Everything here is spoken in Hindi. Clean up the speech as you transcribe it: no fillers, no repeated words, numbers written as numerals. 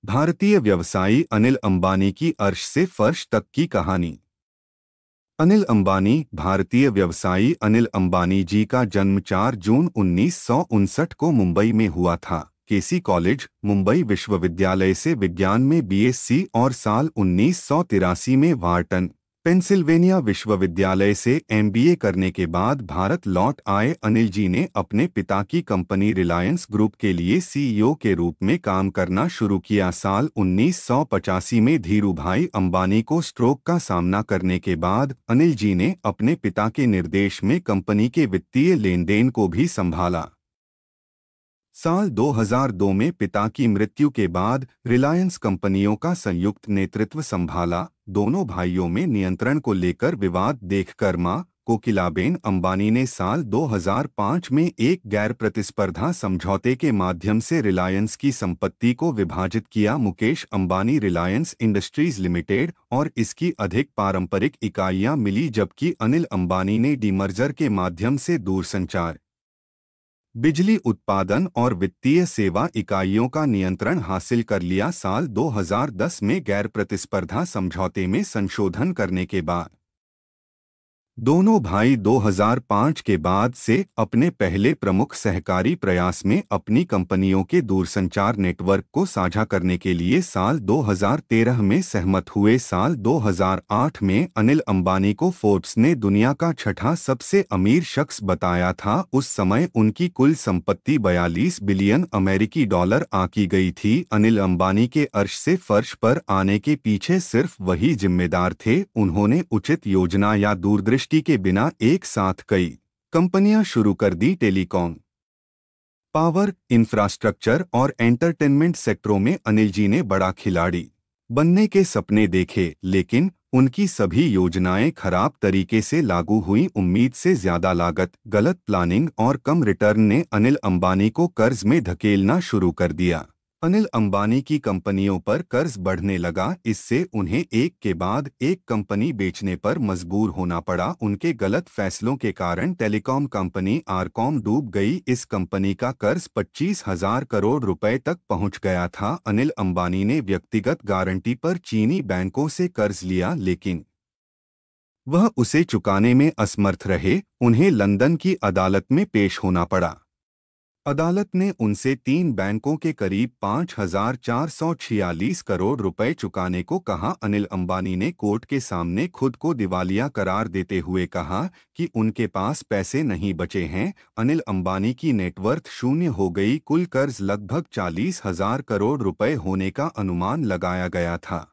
भारतीय व्यवसायी अनिल अंबानी की अर्श से फर्श तक की कहानी। अनिल अंबानी। भारतीय व्यवसायी अनिल अंबानी जी का जन्म 4 जून 1959 को मुंबई में हुआ था। केसी कॉलेज, मुंबई विश्वविद्यालय से विज्ञान में बीएससी और साल 1983 में वार्टन, पेंसिल्वेनिया विश्वविद्यालय से एमबीए करने के बाद भारत लौट आए अनिल जी ने अपने पिता की कंपनी रिलायंस ग्रुप के लिए सीईओ के रूप में काम करना शुरू किया। साल 1985 में धीरूभाई अंबानी को स्ट्रोक का सामना करने के बाद अनिल जी ने अपने पिता के निर्देश में कंपनी के वित्तीय लेनदेन को भी संभाला। साल 2002 में पिता की मृत्यु के बाद रिलायंस कंपनियों का संयुक्त नेतृत्व संभाला। दोनों भाइयों में नियंत्रण को लेकर विवाद देखकर मां कोकिलाबेन अंबानी ने साल 2005 में एक गैर प्रतिस्पर्धा समझौते के माध्यम से रिलायंस की संपत्ति को विभाजित किया। मुकेश अंबानी रिलायंस इंडस्ट्रीज लिमिटेड और इसकी अधिक पारंपरिक इकाइयां मिली, जबकि अनिल अंबानी ने डीमर्जर के माध्यम से दूरसंचार, बिजली उत्पादन और वित्तीय सेवा इकाइयों का नियंत्रण हासिल कर लिया। साल 2010 में गैर प्रतिस्पर्धा समझौते में संशोधन करने के बाद दोनों भाई 2005 के बाद से अपने पहले प्रमुख सहकारी प्रयास में अपनी कंपनियों के दूरसंचार नेटवर्क को साझा करने के लिए साल 2013 में सहमत हुए। साल 2008 में अनिल अंबानी को फोर्ब्स ने दुनिया का छठा सबसे अमीर शख्स बताया था। उस समय उनकी कुल संपत्ति 42 बिलियन अमेरिकी डॉलर आंकी गई थी। अनिल अंबानी के अर्श से फर्श पर आने के पीछे सिर्फ वही जिम्मेदार थे। उन्होंने उचित योजना या दूरदृष्टि के बिना एक साथ कई कंपनियां शुरू कर दी। टेलीकॉम, पावर, इंफ्रास्ट्रक्चर और एंटरटेनमेंट सेक्टरों में अनिल जी ने बड़ा खिलाड़ी बनने के सपने देखे, लेकिन उनकी सभी योजनाएं खराब तरीके से लागू हुई। उम्मीद से ज्यादा लागत, गलत प्लानिंग और कम रिटर्न ने अनिल अंबानी को कर्ज में धकेलना शुरू कर दिया। अनिल अंबानी की कंपनियों पर कर्ज बढ़ने लगा। इससे उन्हें एक के बाद एक कंपनी बेचने पर मजबूर होना पड़ा। उनके गलत फैसलों के कारण टेलीकॉम कंपनी आरकॉम डूब गई। इस कंपनी का कर्ज 25,000 करोड़ रुपए तक पहुंच गया था। अनिल अंबानी ने व्यक्तिगत गारंटी पर चीनी बैंकों से कर्ज लिया, लेकिन वह उसे चुकाने में असमर्थ रहे। उन्हें लंदन की अदालत में पेश होना पड़ा। अदालत ने उनसे 3 बैंकों के करीब 5,446 करोड़ रुपए चुकाने को कहा। अनिल अंबानी ने कोर्ट के सामने खुद को दिवालिया करार देते हुए कहा कि उनके पास पैसे नहीं बचे हैं। अनिल अंबानी की नेटवर्थ शून्य हो गई। कुल कर्ज लगभग 40,000 करोड़ रुपए होने का अनुमान लगाया गया था।